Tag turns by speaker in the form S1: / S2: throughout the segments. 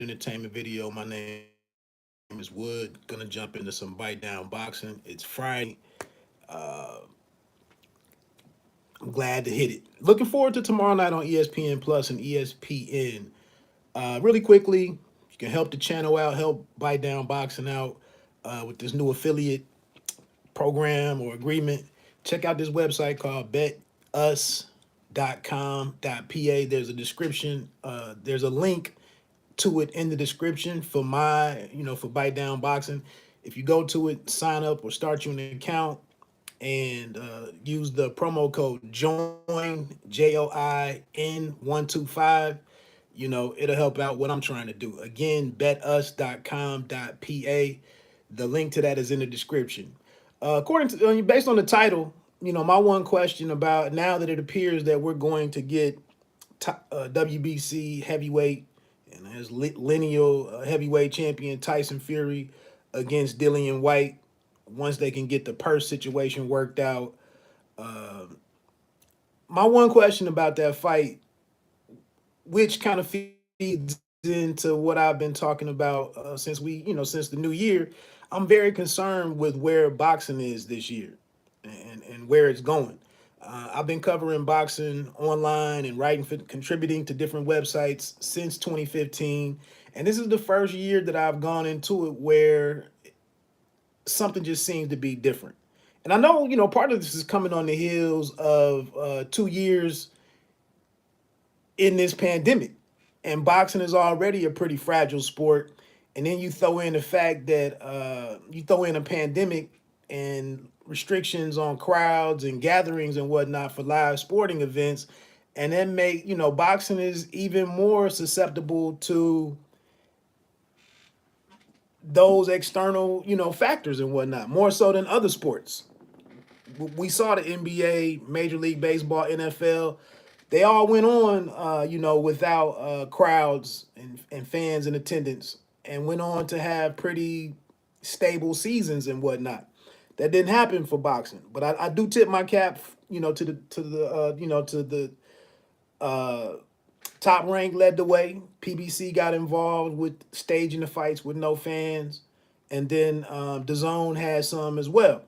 S1: entertainment video. My name is Wood. Gonna jump into some bite down boxing. It's Friday. Uh, I'm glad to hit it. Looking forward to tomorrow night on ESPN Plus and ESPN. Really quickly, you can help the channel out, help bite down boxing out with this new affiliate program or agreement. Check out this website called betus.com.pa. There's a description. There's a link to it in the description for for Bite Down Boxing. If you go to it, sign up or start you an account and use the promo code JOIN, JOIN125. It'll help out what I'm trying to do. Again, betus.com.pa. The link to that is in the description. According to, based on the title, my one question about now that it appears that we're going to get WBC heavyweight and his lineal heavyweight champion Tyson Fury against Dillian Whyte once they can get the purse situation worked out. My one question about that fight, which kind of feeds into what I've been talking about since the new year, I'm very concerned with where boxing is this year and where it's going. I've been covering boxing online and writing for contributing to different websites since 2015, and this is the first year that I've gone into it where something just seems to be different. And I know, part of this is coming on the heels of 2 years in this pandemic, and boxing is already a pretty fragile sport. And then you throw in the fact that you throw in a pandemic and restrictions on crowds and gatherings and whatnot for live sporting events, and then make boxing is even more susceptible to those external factors and whatnot, more so than other sports. We saw the NBA, Major League Baseball, NFL. They all went on, without crowds and fans in attendance, and went on to have pretty stable seasons and whatnot. That didn't happen for boxing, but I do tip my cap, to the uh, Top Rank led the way. PBC got involved with staging the fights with no fans, and then the Zone had some as well.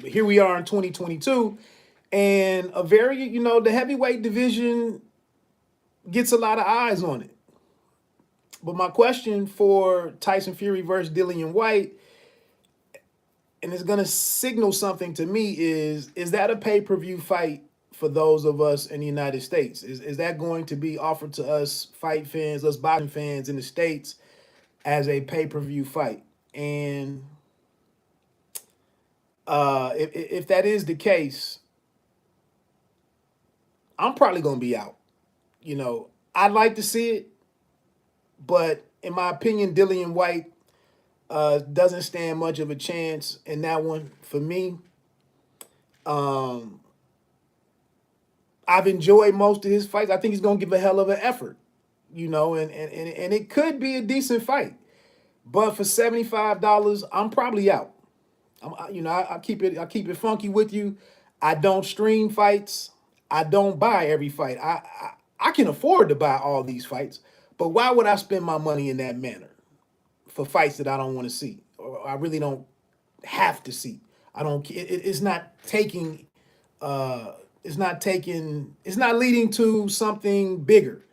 S1: But here we are in 2022, and the heavyweight division gets a lot of eyes on it. But my question for Tyson Fury versus Dillian Whyte, and it's going to signal something to me, is that a pay-per-view fight for those of us in the United States? Is that going to be offered to us fight fans, us boxing fans in the States as a pay-per-view fight? And if that is the case, I'm probably going to be out. I'd like to see it, but in my opinion, Dillian Whyte doesn't stand much of a chance in that one for me. I've enjoyed most of his fights. I think he's going to give a hell of an effort, and it could be a decent fight. But for $75, I'm probably out. I keep it funky with you. I don't stream fights. I don't buy every fight. I can afford to buy all these fights, but why would I spend my money in that manner for fights that I don't want to see or I really don't have to see? I don't. It's not taking. It's not leading to something bigger.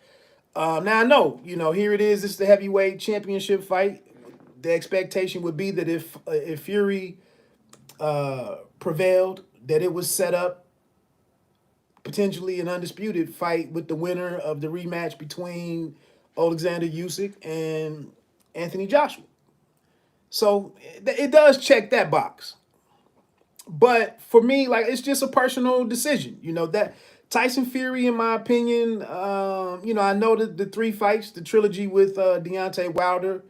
S1: Now I know. Here it is. It's the heavyweight championship fight. The expectation would be that if Fury prevailed, that it was set up potentially an undisputed fight with the winner of the rematch between Alexander Usyk and Anthony Joshua. So it does check that box. But for me, like, it's just a personal decision. That Tyson Fury, in my opinion, I know that the three fights, the trilogy with Deontay Wilder,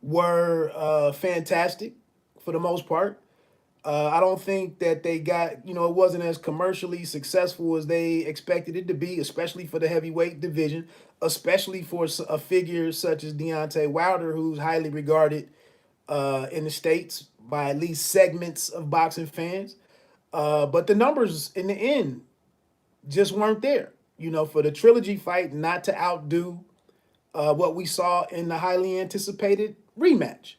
S1: were fantastic for the most part. I don't think that they got, it wasn't as commercially successful as they expected it to be, especially for the heavyweight division, especially for a figure such as Deontay Wilder, who's highly regarded in the States by at least segments of boxing fans. But the numbers in the end just weren't there. For the trilogy fight not to outdo what we saw in the highly anticipated rematch.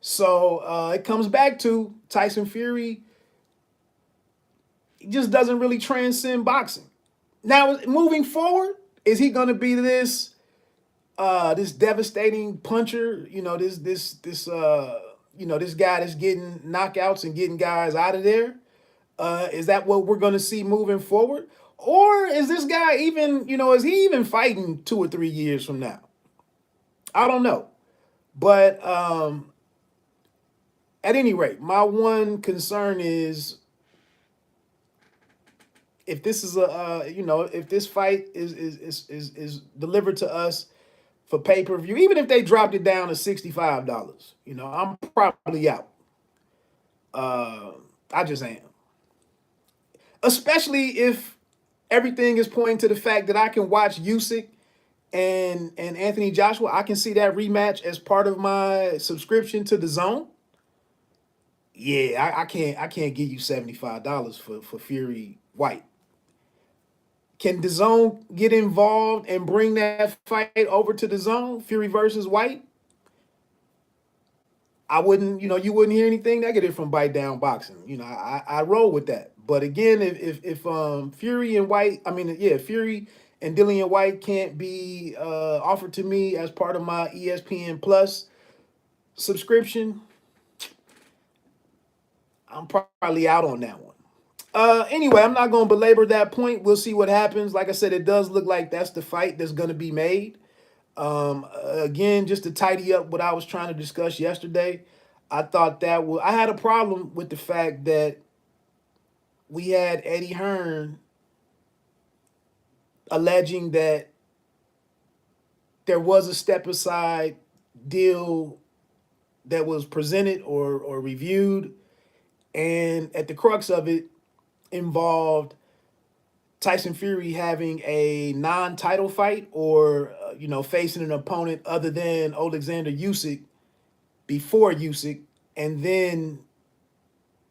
S1: So it comes back to Tyson Fury just doesn't really transcend boxing. Now, moving forward, is he going to be this devastating puncher? This guy that's getting knockouts and getting guys out of there. Is that what we're going to see moving forward? Or is this guy even, is he even fighting 2 or 3 years from now? I don't know. But at any rate, my one concern is if this is if this fight is delivered to us for pay-per-view, even if they dropped it down to $65, I'm probably out. I just am. Especially if everything is pointing to the fact that I can watch Usyk and Anthony Joshua. I can see that rematch as part of my subscription to the Zone. Yeah, I can't give you $75 for Fury Whyte. Can the Zone get involved and bring that fight over to the Zone, Fury versus Whyte? I wouldn't, you wouldn't hear anything negative from Bite Down Boxing. I roll with that. But again, if Fury and Whyte, Fury and Dillian Whyte can't be offered to me as part of my ESPN Plus subscription, I'm probably out on that one. Anyway, I'm not going to belabor that point. We'll see what happens. Like I said, it does look like that's the fight that's going to be made. Again, just to tidy up what I was trying to discuss yesterday, I thought I had a problem with the fact that we had Eddie Hearn alleging that there was a step aside deal that was presented or reviewed, and at the crux of it involved Tyson Fury having a non-title fight or facing an opponent other than Alexander Usyk before Usyk, and then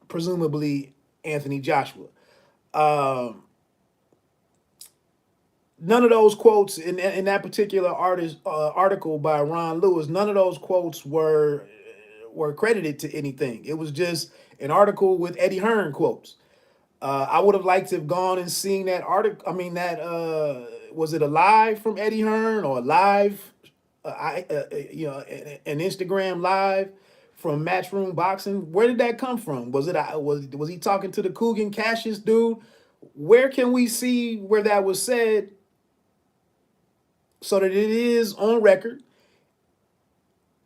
S1: presumably Anthony Joshua. None of those quotes in that particular article by Ron Lewis, none of those quotes were credited to anything. It was just an article with Eddie Hearn quotes. I would have liked to have gone and seen that article. I mean, was it a live from Eddie Hearn or a live, an Instagram live from Matchroom Boxing? Where did that come from? Was he talking to the Coogan Cassius dude? Where can we see where that was said so that it is on record?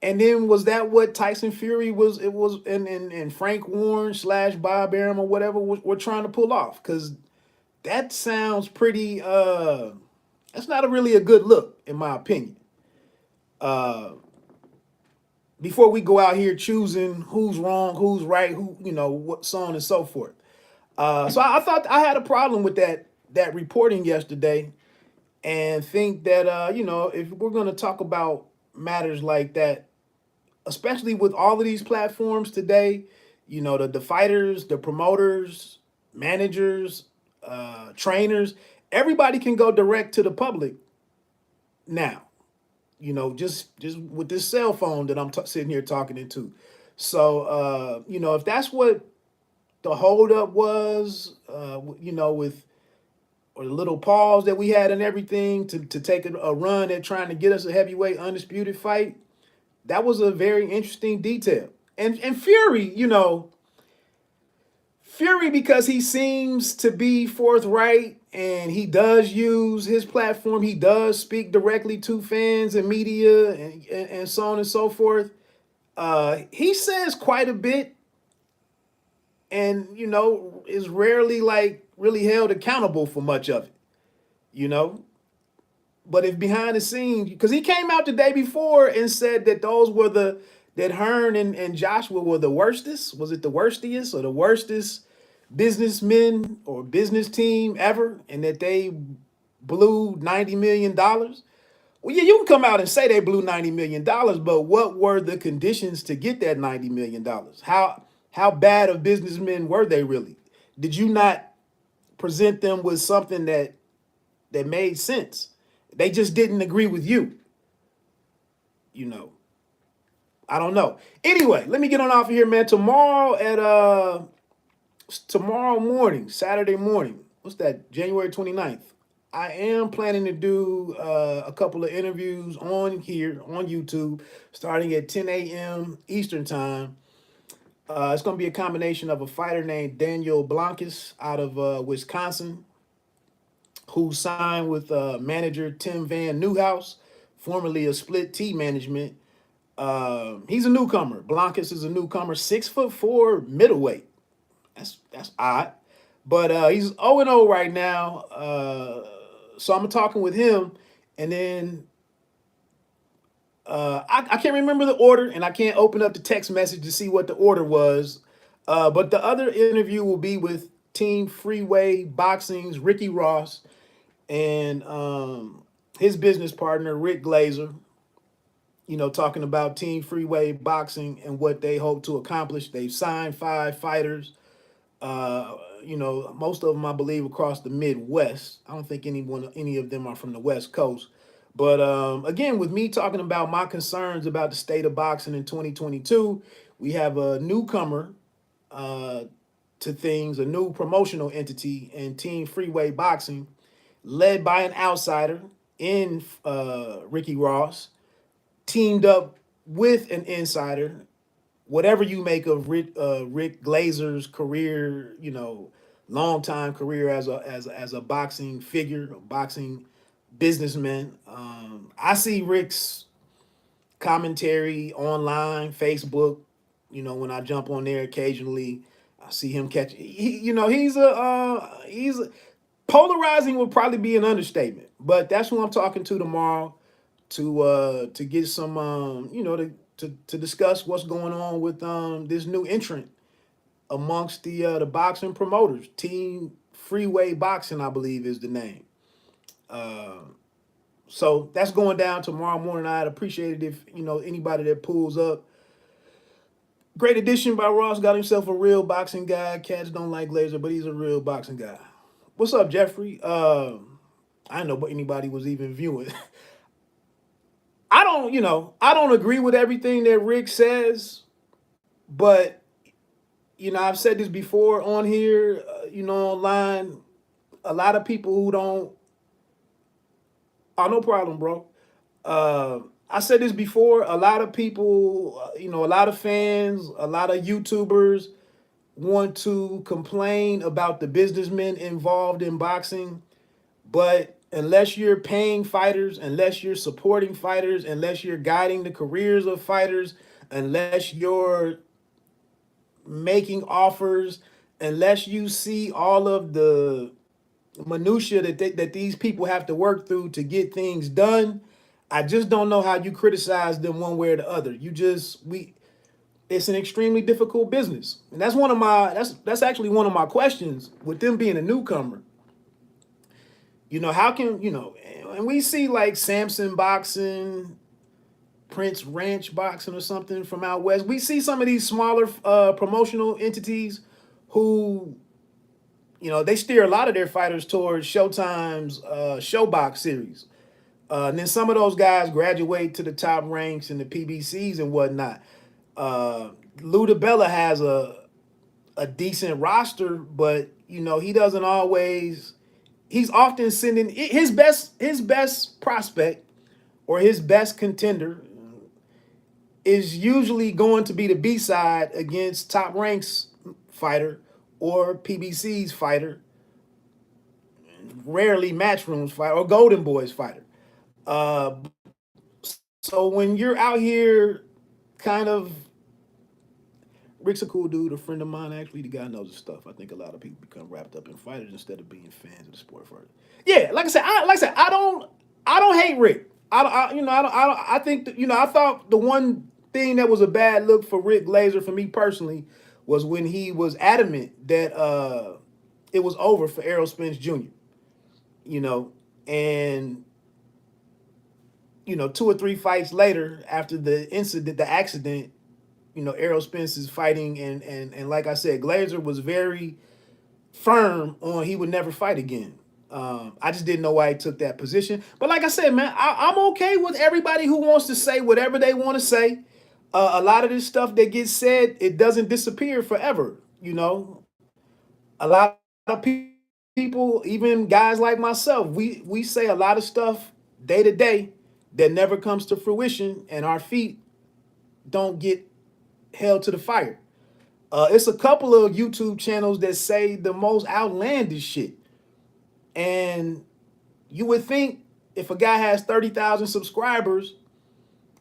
S1: And then was that what Tyson Fury was? It was and Frank Warren / Bob Arum or whatever were trying to pull off, because that sounds pretty. That's not really a good look, in my opinion. Before we go out here choosing who's wrong, who's right, what, so on and so forth. So I thought I had a problem with that reporting yesterday, and think that if we're going to talk about matters like that, especially with all of these platforms today, the fighters, the promoters, managers, trainers, everybody can go direct to the public now. Just with this cell phone that I'm sitting here talking into. So if that's what the holdup was, with or the little pause that we had and everything to take a run at trying to get us a heavyweight undisputed fight, that was a very interesting detail. And Fury, because he seems to be forthright and he does use his platform, he does speak directly to fans and media and so on and so forth. He says quite a bit, and is rarely really held accountable for much of it. But if behind the scenes, because he came out the day before and said that that Hearn and Joshua were the worstest. Was it the worstiest or the worstest businessmen or business team ever, and that they blew $90 million? Well, yeah, you can come out and say they blew $90 million, but what were the conditions to get that $90 million? How bad of businessmen were they really? Did you not present them with something that made sense? They just didn't agree with you. you know, I don't know. Anyway, let me get on off of here, man. Tomorrow morning, Saturday morning. What's that? January 29th. I am planning to do a couple of interviews on here on YouTube starting at 10 a.m. Eastern time. It's going to be a combination of a fighter named Daniel Blancas out of Wisconsin, who signed with manager Tim Van Newhouse, formerly of Split T Management. He's a newcomer. Blancas is a newcomer, 6'4" middleweight. That's odd, but he's 0-0 right now. So I'm talking with him, and then I can't remember the order, and I can't open up the text message to see what the order was. But the other interview will be with Team Freeway Boxing's Ricky Ross and his business partner Rick Glazer. Talking about Team Freeway Boxing and what they hope to accomplish. They've signed 5 fighters. Most of them, I believe, across the Midwest. I don't think any of them are from the West Coast. But again, with me talking about my concerns about the state of boxing in 2022, we have a newcomer to things, a new promotional entity in Team Freeway Boxing, led by an outsider in Ricky Ross, teamed up with an insider. Whatever you make of Rick Glazer's career, long time career as a boxing figure, a boxing businessman. I see Rick's commentary online, Facebook. When I jump on there occasionally, I see him catch. He's polarizing would probably be an understatement, but that's who I'm talking to tomorrow to get some to discuss what's going on with this new entrant amongst the boxing promoters. Team Freeway Boxing, I believe, is the name. So that's going down tomorrow morning. I'd appreciate it if anybody that pulls up. Great addition by Ross. Got himself a real boxing guy. Cats don't like Glazer, but he's a real boxing guy. What's up, Jeffrey? I don't know anybody was even viewing. I don't agree with everything that Rick says, but I've said this before on here, online. A lot of people who don't. Oh, no problem, bro. I said this before. A lot of people, a lot of fans, a lot of YouTubers want to complain about the businessmen involved in boxing, but unless you're paying fighters, unless you're supporting fighters, unless you're guiding the careers of fighters, unless you're making offers, unless you see all of the minutia that these people have to work through to get things done, I just don't know how you criticize them one way or the other. It's an extremely difficult business, and that's actually one of my questions with them being a newcomer. How can and we see like Samson Boxing, Prince Ranch Boxing or something from out west. We see some of these smaller promotional entities who, they steer a lot of their fighters towards Showtime's Showbox series. And then some of those guys graduate to the top ranks in the PBCs and whatnot. Lou DiBella has a decent roster, but he doesn't always. He's often sending his best prospect or his best contender is usually going to be the B side against top ranks fighter or PBC's fighter, rarely Matchrooms fighter or Golden Boys fighter. So when you're out here kind of, Rick's a cool dude, a friend of mine. Actually, the guy knows his stuff. I think a lot of people become wrapped up in fighters instead of being fans of the sport first. Yeah, like I said, I don't hate Rick. I think that, I thought the one thing that was a bad look for Rick Glazer for me personally was when he was adamant that it was over for Errol Spence Jr. And 2 or 3 fights later after the accident, Errol Spence is fighting, and like I said, Glazer was very firm on he would never fight again. I just didn't know why he took that position. But like I said, man, I'm okay with everybody who wants to say whatever they want to say. A lot of this stuff that gets said, it doesn't disappear forever. You know, a lot of people, even guys like myself, we say a lot of stuff day to day that never comes to fruition, and our feet don't get held to the fire. It's a couple of YouTube channels that say the most outlandish shit, and you would think if a guy has 30,000 subscribers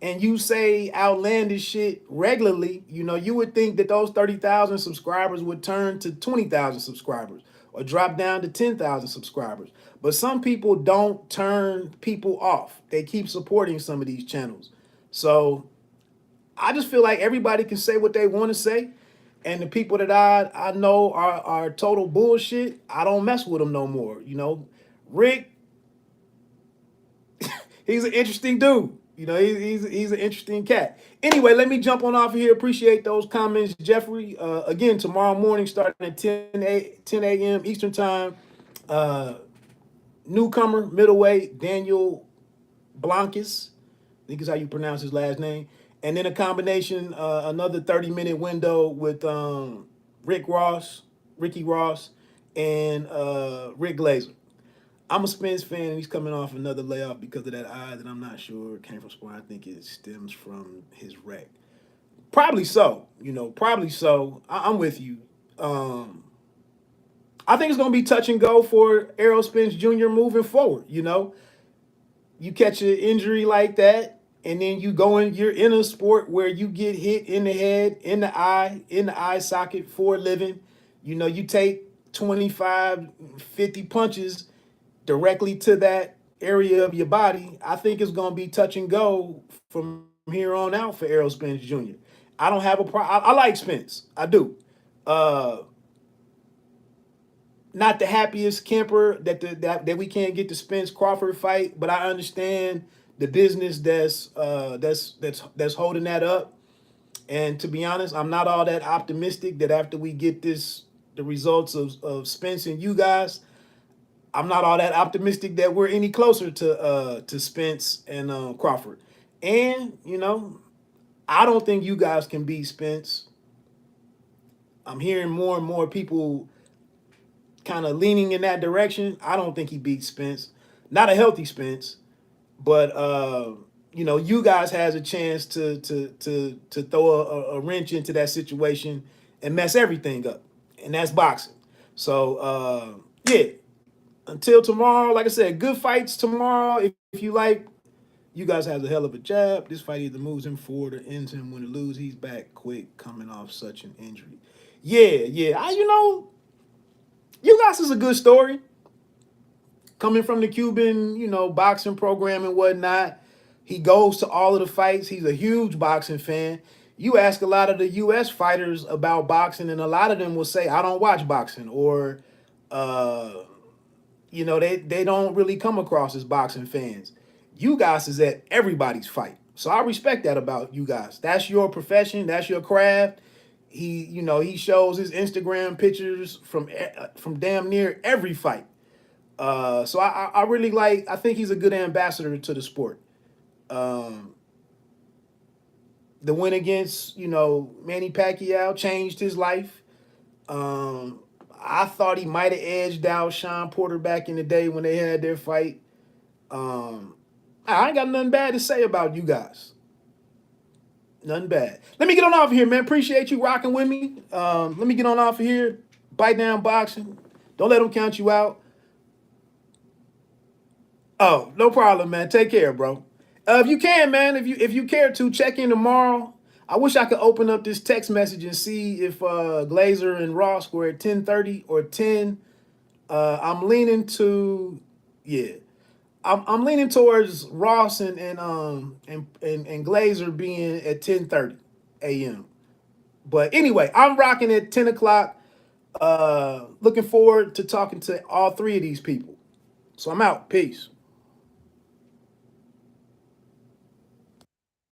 S1: and you say outlandish shit regularly, you know, you would think that those 30,000 subscribers would turn to 20,000 subscribers or drop down to 10,000 subscribers. But some people don't turn people off. They keep supporting some of these channels. So I just feel like everybody can say what they want to say. And the people that I know are total bullshit, I don't mess with them no more. You know, Rick, he's an interesting dude. You know, he's an interesting cat. Anyway, let me jump on off of here. Appreciate those comments, Jeffrey. Again, tomorrow morning, starting at 10 a.m. Eastern time. Newcomer, middleweight, Daniel Blancas. I think is how you pronounce his last name. And then a combination, another 30-minute window with Ricky Ross, and Rick Glazer. I'm a Spence fan, and he's coming off another layoff because of that eye that I'm not sure came from sport. I think it stems from his wreck. Probably so. You know, probably so. I'm with you. Um, I think it's going to be touch and go for Errol Spence Jr. moving forward. You know, you catch an injury like that, and then you're in a sport where you get hit in the head, in the eye socket for a living. You know, you take 25, 50 punches directly to that area of your body. I think it's going to be touch and go from here on out for Errol Spence Jr. I don't have a problem. I like Spence. I do. Uh, Not the happiest camper that we can't get the Spence Crawford fight, but I understand the business that's holding that up. And to be honest, I'm not all that optimistic that after we get the results of Spence and you guys, I'm not all that optimistic that we're any closer to Spence and Crawford. And you know, I don't think you guys can beat Spence. I'm hearing more and more people kind of leaning in that direction. I don't think he beats Spence. Not a healthy Spence, but you know, you guys has a chance to throw a wrench into that situation and mess everything up, and that's boxing. So yeah, until tomorrow, like I said, good fights tomorrow. If you like, you guys have a hell of a jab. This fight either moves him forward or ends him. When it lose, he's back quick, coming off such an injury. Yeah. You know, you guys is a good story. Coming from the Cuban, you know, boxing program and whatnot. He goes to all of the fights. He's a huge boxing fan. You ask a lot of the U.S. fighters about boxing, and a lot of them will say, I don't watch boxing, or uh, you know, they don't really come across as boxing fans. You guys is at everybody's fight. So I respect that about you guys. That's your profession, that's your craft. You know, he shows his Instagram pictures from damn near every fight. So I really like, I think he's a good ambassador to the sport. Um, the win against, you know, Manny Pacquiao changed his life. Um, I thought he might have edged out Sean Porter back in the day when they had their fight. Um, I ain't got nothing bad to say about you guys. Nothing bad. Let me get on off of here, man. Appreciate you rocking with me. Let me get on off of here. Bite down boxing. Don't let them count you out. Oh, no problem, man. Take care, bro. If you can, man, if you care to, check in tomorrow. I wish I could open up this text message and see if Glazer and Ross were at 10:30 or 10. I'm leaning to, yeah. I'm leaning towards Ross and Glazer being at 10:30 a.m. But anyway, I'm rocking at 10 o'clock. Looking forward to talking to all three of these people. So I'm out. Peace.